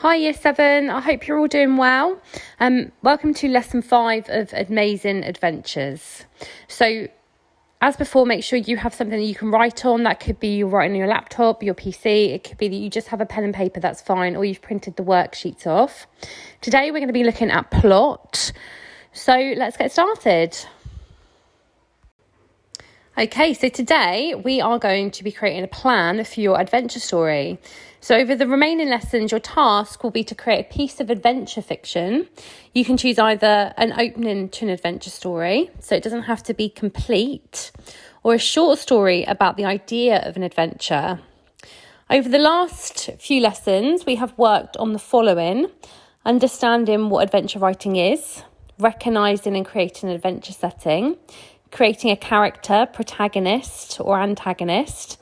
Hi Year 7, I hope you're all doing well. Welcome to Lesson 5 of Amazing Adventures. So, as before, make sure you have something that you can write on. That could be you writing on your laptop, your PC. It could be that you just have a pen and paper, that's fine, or you've printed the worksheets off. Today we're going to be looking at plot. So, let's get started. Okay, so today we are going to be creating a plan for your adventure story. So over the remaining lessons, your task will be to create a piece of adventure fiction. You can choose either an opening to an adventure story, so it doesn't have to be complete, or a short story about the idea of an adventure. Over the last few lessons, we have worked on the following: understanding what adventure writing is, recognising and creating an adventure setting, creating a character, protagonist or antagonist.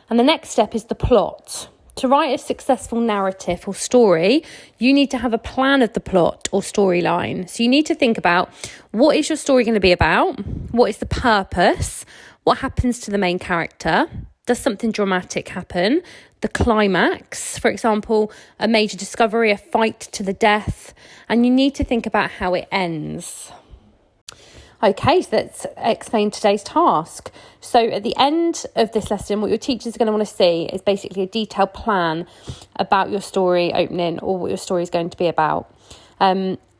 And the next step is the plot. To write a successful narrative or story, you need to have a plan of the plot or storyline. So you need to think about, what is your story going to be about? What is the purpose? What happens to the main character? Does something dramatic happen? The climax, for example, a major discovery, a fight to the death. And you need to think about how it ends. Okay, so let's explain today's task. So at the end of this lesson, what your teachers are going to want to see is basically a detailed plan about your story opening or what your story is going to be about.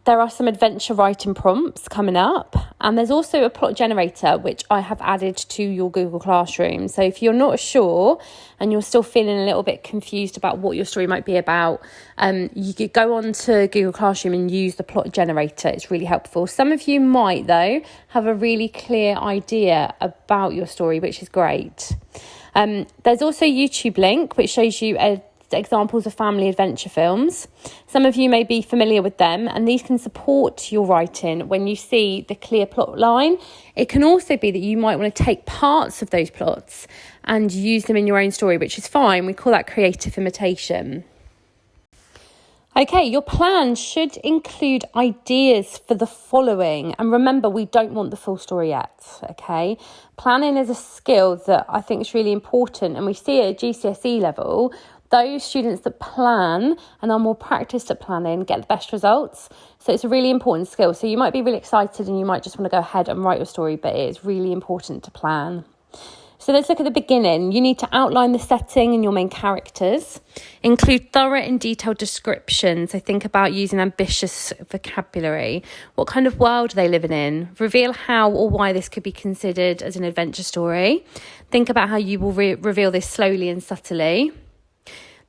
There are some adventure writing prompts coming up, and there's also a plot generator which I have added to your Google Classroom. So if you're not sure and you're still feeling a little bit confused about what your story might be about, you could go on to Google Classroom and use the plot generator. It's really helpful. Some of you might, though, have a really clear idea about your story, which is great. There's also a YouTube link which shows you examples of family adventure films. Some of you may be familiar with them, and these can support your writing when you see the clear plot line. It can also be that you might want to take parts of those plots and use them in your own story, which is fine. We call that creative imitation. Okay, your plan should include ideas for the following. And remember, we don't want the full story yet, okay? Planning is a skill that I think is really important, and we see it at GCSE level. Those students that plan and are more practiced at planning get the best results. So it's a really important skill. So you might be really excited and you might just want to go ahead and write your story, but it is really important to plan. So let's look at the beginning. You need to outline the setting and your main characters. Include thorough and detailed descriptions. So think about using ambitious vocabulary. What kind of world are they living in? Reveal how or why this could be considered as an adventure story. Think about how you will reveal this slowly and subtly.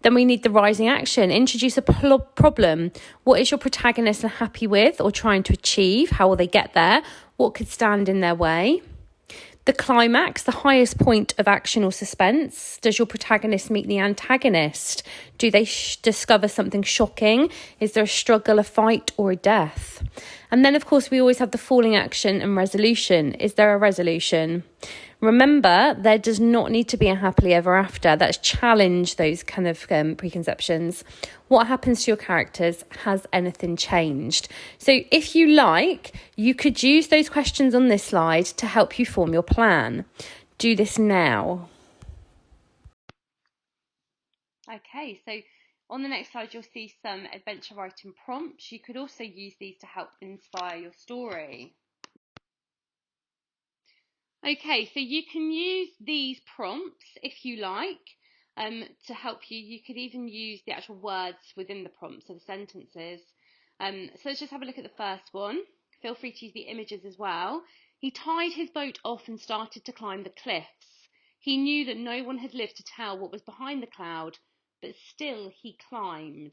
Then we need the rising action. Introduce a problem. What is your protagonist unhappy with or trying to achieve? How will they get there? What could stand in their way? The climax, the highest point of action or suspense. Does your protagonist meet the antagonist? Do they discover something shocking? Is there a struggle, a fight, or a death? And then, of course, we always have the falling action and resolution. Is there a resolution? Remember, there does not need to be a happily ever after. That's challenge those kind of preconceptions. What happens to your characters? Has anything changed? So if you like, you could use those questions on this slide to help you form your plan. Do this now. Okay, so on the next slide, you'll see some adventure writing prompts. You could also use these to help inspire your story. Okay, so you can use these prompts if you like to help you. You could even use the actual words within the prompts, so the sentences. So let's just have a look at the first one. Feel free to use the images as well. He tied his boat off and started to climb the cliffs. He knew that no one had lived to tell what was behind the cloud, but still he climbed.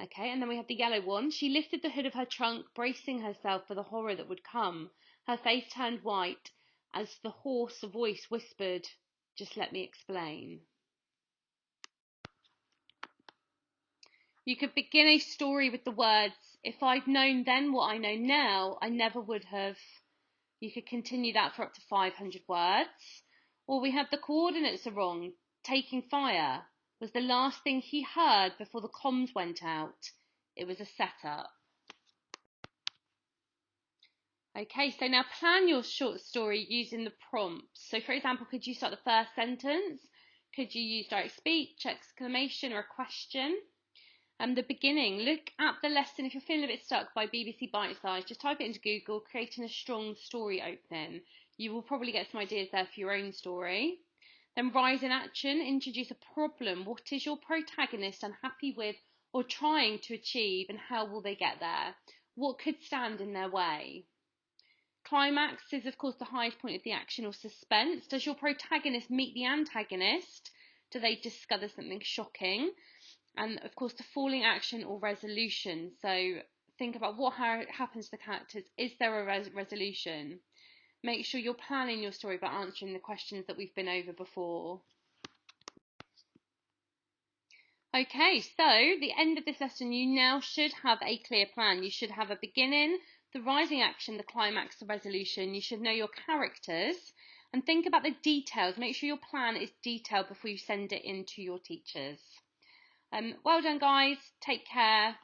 Okay, and then we have the yellow one. She lifted the hood of her trunk, bracing herself for the horror that would come. Her face turned white as the hoarse voice whispered, "Just let me explain." You could begin a story with the words, "If I'd known then what I know now, I never would have." You could continue that for up to 500 words. Or we have the coordinates are wrong. Taking fire was the last thing he heard before the comms went out. It was a setup. Okay, so now plan your short story using the prompts. So for example, could you start the first sentence? Could you use direct speech, exclamation, or a question? The beginning, look at the lesson. If you're feeling a bit stuck, by BBC Bitesize, just type it into Google, creating a strong story opening. You will probably get some ideas there for your own story. Then rise in action, introduce a problem. What is your protagonist unhappy with or trying to achieve, and how will they get there? What could stand in their way? Climax is, of course, the highest point of the action or suspense. Does your protagonist meet the antagonist? Do they discover something shocking? And, of course, the falling action or resolution. So think about what happens to the characters. Is there a resolution? Make sure you're planning your story by answering the questions that we've been over before. Okay, so the end of this lesson, you now should have a clear plan. You should have a beginning, the rising action, the climax, the resolution. You should know your characters and think about the details. Make sure your plan is detailed before you send it in to your teachers. Well done, guys. Take care.